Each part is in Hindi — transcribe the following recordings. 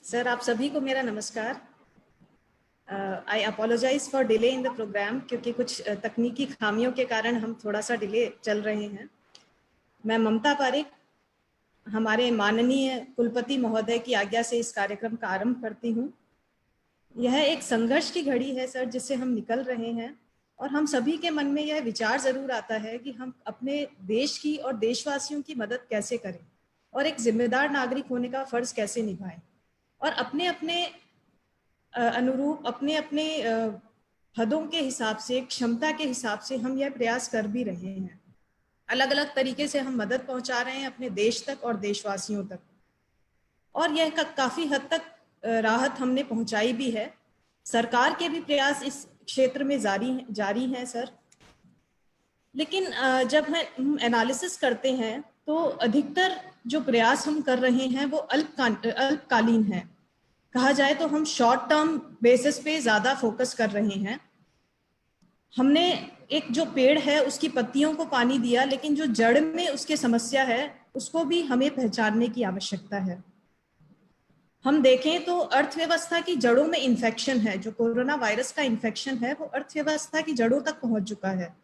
सर, आप सभी को मेरा नमस्कार। I apologise for delay in the programme, क्योंकि कुछ तकनीकी खामियों के कारण हम थोड़ा सा डिले चल रहे हैं। मैं ममता पारिक, हमारे माननीय कुलपति महोदय की आज्ञा से इस कार्यक्रम का आरंभ करती हूँ। यह एक संघर्ष की घड़ी है सर, जिससे हम निकल रहे हैं, और हम सभी के मन में यह विचार जरूर आता है कि हम अपने देश की और देशवासियों की मदद कैसे करें और एक जिम्मेदार नागरिक होने का फर्ज कैसे निभाएं, और अपने अपने अनुरूप अपने अपने हदों के हिसाब से, क्षमता के हिसाब से हम यह प्रयास कर भी रहे हैं। अलग अलग तरीके से हम मदद पहुंचा रहे हैं अपने देश तक और देशवासियों तक, और यह काफी हद तक राहत हमने पहुंचाई भी है। सरकार के भी प्रयास इस क्षेत्र में जारी हैं सर। लेकिन जब हम एनालिसिस करते हैं तो अधिकतर जो प्रयास हम कर रहे हैं वो अल्पकालीन है। कहा जाए तो हम शॉर्ट टर्म बेसिस पे ज्यादा फोकस कर रहे हैं। हमने एक जो पेड़ है उसकी पत्तियों को पानी दिया, लेकिन जो जड़ में उसके समस्या है उसको भी हमें पहचानने की आवश्यकता है। हम देखें तो अर्थव्यवस्था की जड़ों में इन्फेक्शन है। जो कोरोना वायरस का इन्फेक्शन है वो अर्थव्यवस्था की जड़ों तक पहुंच चुका है।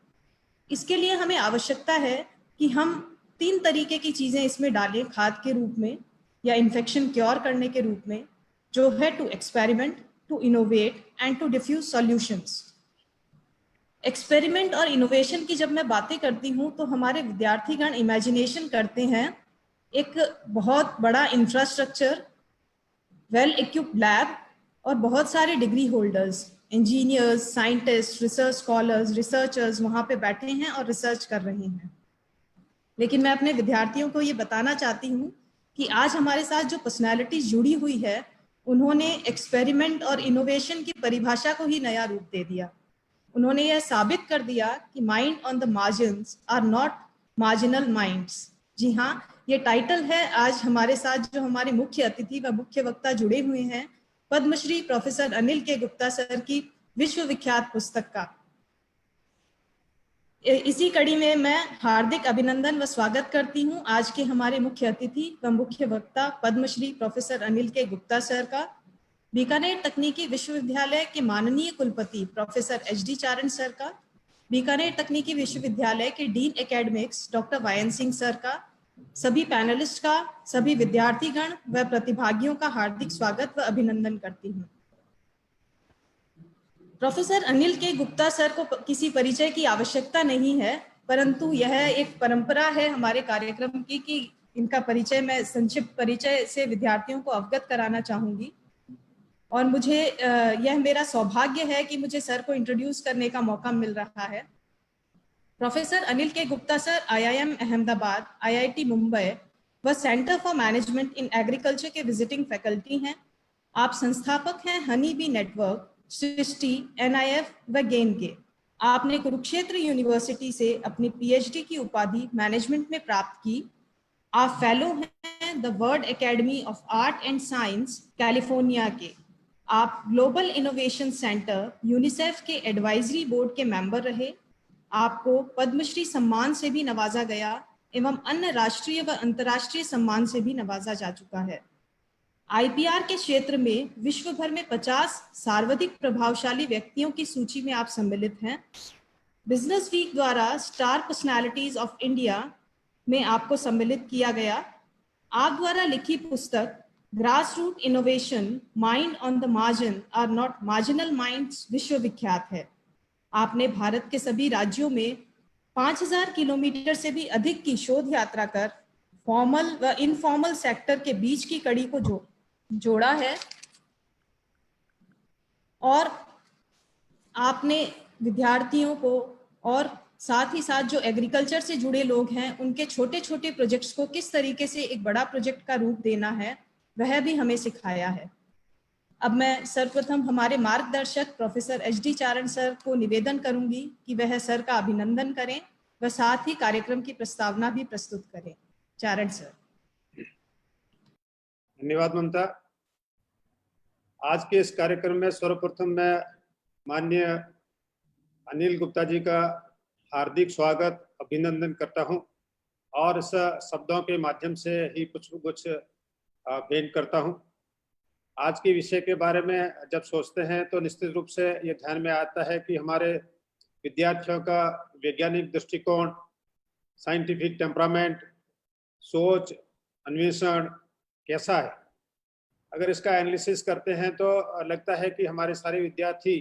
इसके लिए हमें आवश्यकता है कि हम 3 तरीके की चीजें इसमें डालें खाद के रूप में या इन्फेक्शन क्योर करने के रूप में, जो है to experiment, to innovate and to diffuse solutions. Experiment और इनोवेशन की जब मैं बातें करती हूँ तो हमारे विद्यार्थीगण इमेजिनेशन करते हैं एक बहुत बड़ा इंफ्रास्ट्रक्चर, वेल इक्विप्ड लैब और बहुत सारे degree holders, engineers, scientist, research scholars, researchers वहां पे बैठे हैं और रिसर्च कर रहे हैं। लेकिन मैं अपने विद्यार्थियों को ये बताना चाहती हूँ कि आज हमारे साथ जो पर्सनैलिटी जुड़ी हुई है, उन्होंने एक्सपेरिमेंट और इनोवेशन की परिभाषा को ही नया रूप दे दिया। उन्होंने यह साबित कर दिया कि mind on the margins are not marginal minds. जी हाँ, ये टाइटल है आज हमारे साथ जो हमारे मुख्य अतिथि व मुख्य वक्ता जुड़े हुए हैं, Padmashri professor Anil K Gupta sir की विश्वविख्यात पुस्तक का। इसी कड़ी में मैं हार्दिक अभिनंदन व स्वागत करती हूं आज के हमारे मुख्य अतिथि व मुख्य वक्ता Padmashri professor Anil K Gupta sir का, बीकानेर तकनीकी विश्वविद्यालय के माननीय कुलपति प्रोफेसर HD चारण सर का, बीकानेर तकनीकी विश्वविद्यालय के dean academics doctor YN Singh sir का, सभी पैनलिस्ट का, सभी विद्यार्थीगण व प्रतिभागियों का हार्दिक स्वागत व अभिनंदन करती हूँ। Professor Anil K Gupta sir को किसी परिचय की आवश्यकता नहीं है, परंतु यह एक परंपरा है हमारे कार्यक्रम की कि इनका परिचय मैं संक्षिप्त परिचय से विद्यार्थियों को अवगत कराना चाहूंगी। और मुझे यह मेरा सौभाग्य है कि मुझे सर को इंट्रोड्यूस करने का मौका मिल रहा है। Professor Anil K Gupta sir IIM Ahmedabad, IIT Mumbai व centre for management in agriculture के विजिटिंग फैकल्टी हैं। आप संस्थापक हैं honey bee network, Srishti, NIF व गेन के। आपने कुरुक्षेत्र यूनिवर्सिटी से अपनी PhD की उपाधि मैनेजमेंट में प्राप्त की। आप फेलो हैं the world academy of art and science California के। आप ग्लोबल इनोवेशन सेंटर यूनिसेफ के एडवाइजरी बोर्ड के मेंबर रहे। आपको पद्मश्री सम्मान से भी नवाजा गया एवं अन्य राष्ट्रीय व अंतर्राष्ट्रीय सम्मान से भी नवाजा जा चुका है। IPR के क्षेत्र में विश्व भर में 50 सर्वाधिक प्रभावशाली व्यक्तियों की सूची में आप सम्मिलित हैं। बिजनेस वीक द्वारा स्टार पर्सनालिटीज ऑफ इंडिया में आपको सम्मिलित किया गया। आप द्वारा लिखी पुस्तक grass root innovation, mind on the margin are not marginal minds विश्वविख्यात है। आपने भारत के सभी राज्यों में 5000 किलोमीटर से भी अधिक की शोध यात्रा कर फॉर्मल व इनफॉर्मल सेक्टर के बीच की कड़ी को जोड़ा है, और आपने विद्यार्थियों को और साथ ही साथ जो एग्रीकल्चर से जुड़े लोग हैं उनके छोटे छोटे प्रोजेक्ट्स को किस तरीके से एक बड़ा प्रोजेक्ट का रूप देना है, वह भी हमें सिखाया है। अब मैं सर्वप्रथम हमारे मार्गदर्शक प्रोफेसर HD चारण सर को निवेदन करूंगी कि वह सर का अभिनंदन करें व साथ ही कार्यक्रम की प्रस्तावना भी प्रस्तुत करें। चारण सर। धन्यवाद ममता। आज के इस कार्यक्रम में सर्वप्रथम मैं माननीय अनिल गुप्ता जी का हार्दिक स्वागत, अभिनंदन करता हूं और इस शब्दों के माध्यम से ही कुछ भेंट करता हूं। आज के विषय के बारे में जब सोचते हैं तो निश्चित रूप से ये ध्यान में आता है कि हमारे विद्यार्थियों का वैज्ञानिक दृष्टिकोण, साइंटिफिक टेम्परामेंट, सोच, अन्वेषण कैसा है। अगर इसका एनालिसिस करते हैं तो लगता है कि हमारे सारे विद्यार्थी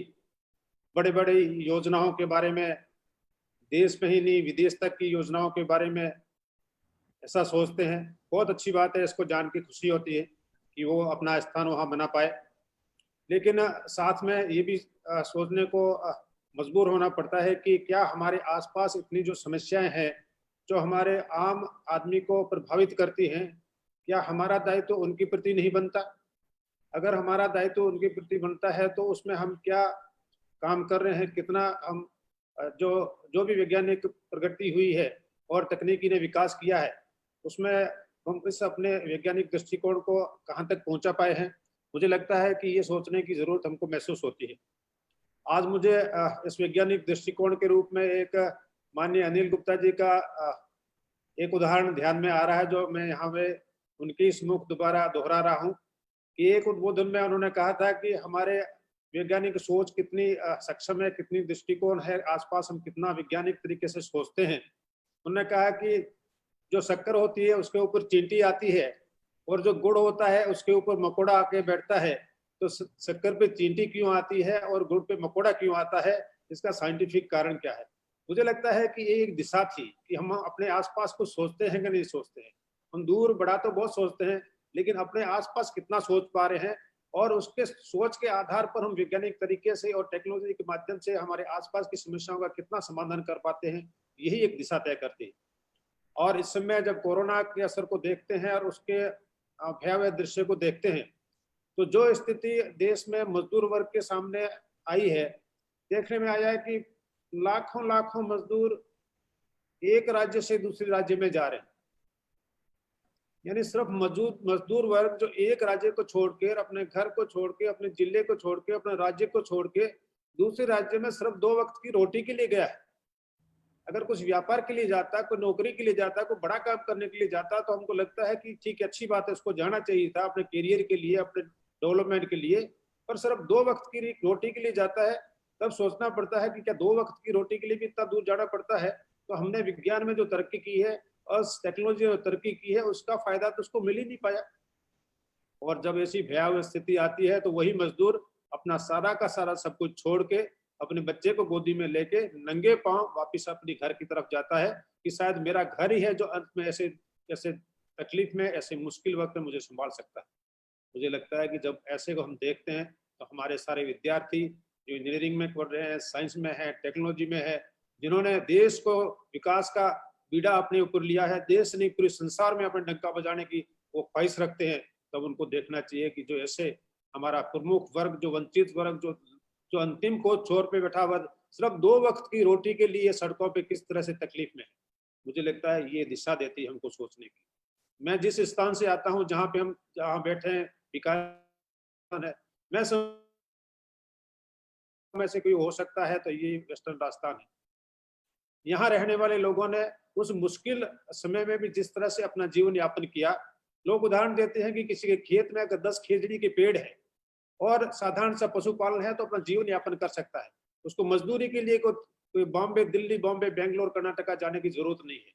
बड़े बड़े योजनाओं के बारे में, देश में ही नहीं विदेश तक की योजनाओं के बारे में ऐसा सोचते हैं। बहुत अच्छी बात है, इसको जान के खुशी होती है कि वो अपना स्थान वहाँ बना पाए। लेकिन साथ में ये भी सोचने को मजबूर होना पड़ता है कि क्या हमारे आसपास इतनी जो समस्याएं हैं जो हमारे आम आदमी को प्रभावित करती हैं, क्या हमारा दायित्व उनके प्रति नहीं बनता? अगर हमारा दायित्व उनके प्रति बनता है तो उसमें हम क्या काम कर रहे हैं, कितना हम जो भी वैज्ञानिक प्रगति हुई है और तकनीकी ने विकास किया है उसमें हम इस अपने वैज्ञानिक दृष्टिकोण को कहाँ तक पहुंचा पाए हैं। मुझे लगता है कि ये सोचने की जरूरत हमको महसूस होती है। आज मुझे इस वैज्ञानिक दृष्टिकोण के रूप में एक माननीय अनिल गुप्ता जी का एक उदाहरण ध्यान में आ रहा है, जो मैं यहाँ में उनकी सम्मुख दोबारा दोहरा रहा हूँ कि एक उद्बोधन में उन्होंने कहा था कि हमारे वैज्ञानिक सोच कितनी सक्षम है, कितनी दृष्टिकोण है, आसपास हम कितना वैज्ञानिक तरीके से सोचते हैं। उन्होंने कहा कि जो शक्कर होती है उसके ऊपर चींटी आती है और जो गुड़ होता है उसके ऊपर मकोड़ा आके बैठता है, तो शक्कर पे चींटी क्यों आती है और गुड़ पे मकोड़ा क्यों आता है, इसका साइंटिफिक कारण क्या है। मुझे लगता है कि ये एक दिशा थी कि हम अपने आसपास कुछ सोचते हैं कि नहीं सोचते हैं। हम दूर बड़ा तो बहुत सोचते हैं, लेकिन अपने आसपास कितना सोच पा रहे हैं और उसके सोच के आधार पर हम वैज्ञानिक तरीके से और टेक्नोलॉजी के माध्यम से हमारे आसपास की समस्याओं का कितना समाधान कर पाते हैं, यही एक दिशा तय करती है। और इस समय जब कोरोना के असर को देखते हैं और उसके भयावह दृश्य को देखते हैं, तो जो स्थिति देश में मजदूर वर्ग के सामने आई है, देखने में आया है कि लाखों लाखों मजदूर एक राज्य से दूसरे राज्य में जा रहे हैं। यानी सिर्फ मजदूर वर्ग जो एक राज्य को छोड़ के, अपने घर को छोड़ के, अपने जिले को छोड़ के, अपने राज्य को छोड़ के दूसरे राज्य में सिर्फ 2 वक्त की रोटी के लिए गया है। अगर कुछ व्यापार के लिए जाता, कोई नौकरी के लिए जाता, कोई बड़ा काम करने के लिए जाता, तो हमको लगता है कि ठीक है, अच्छी बात है, उसको जाना चाहिए था अपने करियर के लिए, अपने डेवलपमेंट के लिए। पर सिर्फ 2 वक्त की रोटी के लिए जाता है, तब सोचना पड़ता है कि क्या 2 वक्त की रोटी के लिए भी इतना दूर जाना पड़ता है। तो हमने विज्ञान में जो तरक्की की है और टेक्नोलॉजी में तरक्की की है, उसका फायदा तो उसको मिल ही नहीं पाया। और जब ऐसी भयावह स्थिति आती है तो वही मजदूर अपना सारा का सारा सब कुछ छोड़ के अपने बच्चे को गोदी में लेके नंगे पांव वापिस अपने घर की तरफ जाता है कि शायद मेरा घर ही है जो अंत में ऐसे ऐसे तकलीफ में, ऐसे मुश्किल वक्त में मुझे संभाल सकता है। मुझे लगता है कि जब ऐसे को हम देखते हैं तो हमारे सारे विद्यार्थी जो इंजीनियरिंग में पढ़ रहे हैं, साइंस में है, टेक्नोलॉजी में है, जिन्होंने देश को विकास का बीड़ा अपने ऊपर लिया है, देश नहीं पूरे संसार में अपने डंका बजाने की वो ख्वाहिश रखते हैं, तब उनको देखना चाहिए कि जो ऐसे हमारा प्रमुख वर्ग, जो वंचित वर्ग, जो अंतिम को छोर पे बैठा हुआ सिर्फ 2 वक्त की रोटी के लिए सड़कों पे किस तरह से तकलीफ में है, मुझे लगता है ये दिशा देती है हमको सोचने की। मैं जिस स्थान से आता हूँ, जहाँ बैठे हैं विकास है, मैं में से कोई हो सकता है तो ये वेस्टर्न राजस्थान है। यहाँ रहने वाले लोगों ने उस मुश्किल समय में भी जिस तरह से अपना जीवन यापन किया, लोग उदाहरण देते हैं कि किसी के खेत में अगर 10 खेजड़ी के पेड़ है और साधारण सा पशुपालन है तो अपना जीवन यापन कर सकता है। उसको मजदूरी के लिए कोई बॉम्बे, दिल्ली, बॉम्बे, बेंगलोर, कर्नाटका जाने की जरूरत नहीं है।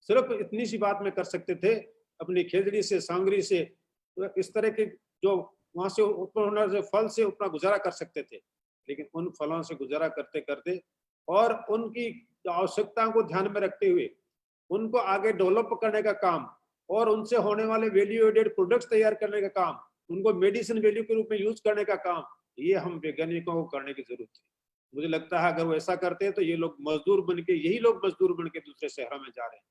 सिर्फ इतनी सी बात में कर सकते थे, अपनी खेजड़ी से, सांगरी से, इस तरह के जो वहां से उत्पन्न होने फल से अपना गुजारा कर सकते थे। लेकिन उन फलों से गुजारा करते करते और उनकी आवश्यकताओं को ध्यान में रखते हुए उनको आगे डेवलप करने का काम और उनसे होने वाले वैल्यू एडेड प्रोडक्ट्स तैयार करने का काम, उनको मेडिसिन वैल्यू के रूप में यूज करने का काम, ये हम वैज्ञानिकों को करने की जरूरत है। मुझे लगता है अगर वो ऐसा करते तो ये लोग मजदूर बन के, यही लोग मजदूर बन के दूसरे शहरों में जा रहे हैं।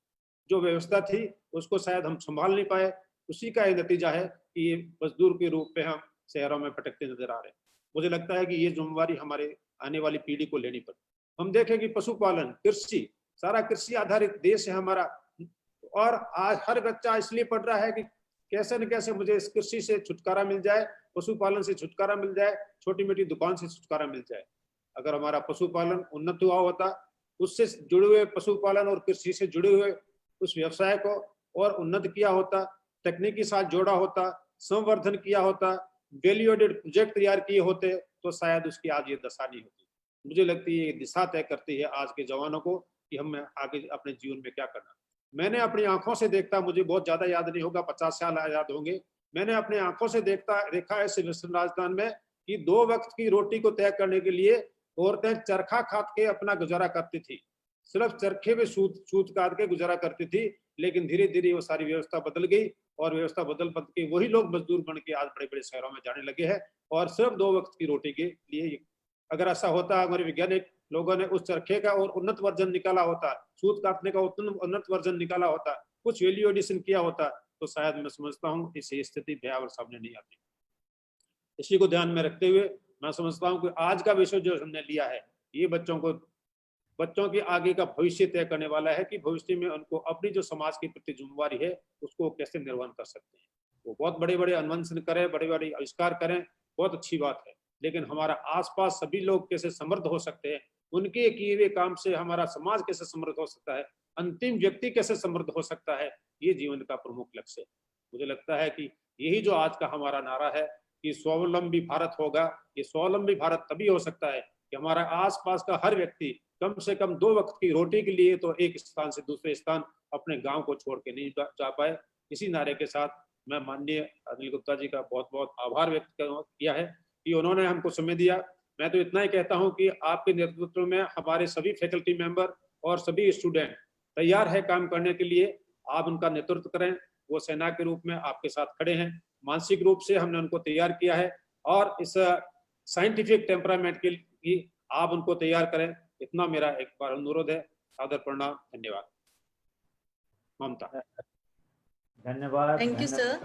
जो व्यवस्था थी उसको शायद हम संभाल नहीं पाए, उसी का ये नतीजा है कि ये मजदूर के रूप में हम शहरों में भटकते नजर आ रहे हैं। मुझे लगता है कि ये जिम्मेवारी हमारे आने वाली पीढ़ी को लेनी पड़े। हम देखें कि पशुपालन, कृषि, सारा कृषि आधारित देश है हमारा, और आज हर बच्चा इसलिए पढ़ रहा है कि कैसे न कैसे मुझे इस कृषि से छुटकारा मिल जाए, पशुपालन से छुटकारा मिल जाए, छोटी मोटी दुकान से छुटकारा मिल जाए। अगर हमारा पशुपालन उन्नत हुआ होता, उससे जुड़े हुए पशुपालन और कृषि से जुड़े हुए उस व्यवसाय को और उन्नत किया होता, तकनीकी साथ जोड़ा होता, संवर्धन किया होता, वैल्यू एडेड प्रोजेक्ट तैयार किए होते तो शायद उसकी आज ये दशा नहीं होती। मुझे लगती है ये दिशा तय करती है आज के जवानों को कि हमें आगे अपने जीवन में क्या करना। मैंने अपनी आंखों से देखता, मुझे बहुत ज्यादा याद नहीं होगा, 50 साल याद होंगे, मैंने अपने आंखों से देखा है सिविल राजस्थान में कि 2 वक्त की रोटी को तय करने के लिए औरतें चरखा काट के अपना गुजारा करती थी, सिर्फ चरखे में सूत काट के गुजारा करती थी। लेकिन धीरे धीरे वो सारी व्यवस्था बदल गई और व्यवस्था बदल के वही लोग मजदूर बन के आज बड़े बड़े शहरों में जाने लगे हैं और सिर्फ 2 वक्त की रोटी के लिए। अगर ऐसा होता, हमारे वैज्ञानिक लोगों ने उस चरखे का और उन्नत वर्जन निकाला होता, सूत काटने का उन्नत वर्जन निकाला होता, कुछ वैल्यू एडिशन किया होता, तो शायद मैं समझता हूँ इस स्थिति भयावह सामने नहीं आती। इसी को ध्यान में रखते हुए मैं समझता हूँ कि आज का विषय जो हमने लिया है ये बच्चों के आगे का भविष्य तय करने वाला है कि भविष्य में उनको अपनी जो समाज के प्रति जिम्मेवारी है उसको कैसे निर्वहन कर सकते हैं। वो बहुत बड़े बड़े अन्वेषण करें, बड़े बड़े आविष्कार करें, बहुत अच्छी बात है, लेकिन हमारा आसपास सभी लोग कैसे समृद्ध हो सकते हैं, उनके किए हुए काम से हमारा समाज कैसे समृद्ध हो सकता है, अंतिम व्यक्ति कैसे समृद्ध हो सकता है, ये जीवन का प्रमुख लक्ष्य है। मुझे लगता है कि यही जो आज का हमारा नारा है कि स्वावलंबी भारत होगा, ये स्वावलंबी भारत तभी हो सकता है कि हमारा आसपास का हर व्यक्ति कम से कम 2 वक्त की रोटी के लिए तो एक स्थान से दूसरे स्थान अपने गांव को छोड़ के नहीं जा पाए। इसी नारे के साथ मैं माननीय अनिल गुप्ता जी का बहुत बहुत आभार व्यक्त किया है कि उन्होंने हमको समय दिया। मैं तो इतना ही कहता हूं कि आपके नेतृत्व में हमारे सभी फैकल्टी मेंबर और सभी स्टूडेंट तैयार है काम करने के लिए। आप उनका नेतृत्व करें, वो सेना के रूप में आपके साथ खड़े हैं। मानसिक रूप से हमने उनको तैयार किया है और इस साइंटिफिक टेम्परामेंट के लिए आप उनको तैयार करें, इतना मेरा एक बार अनुरोध है। सादर प्रणाम, धन्यवाद। ममता। धन्यवाद। Thank you sir.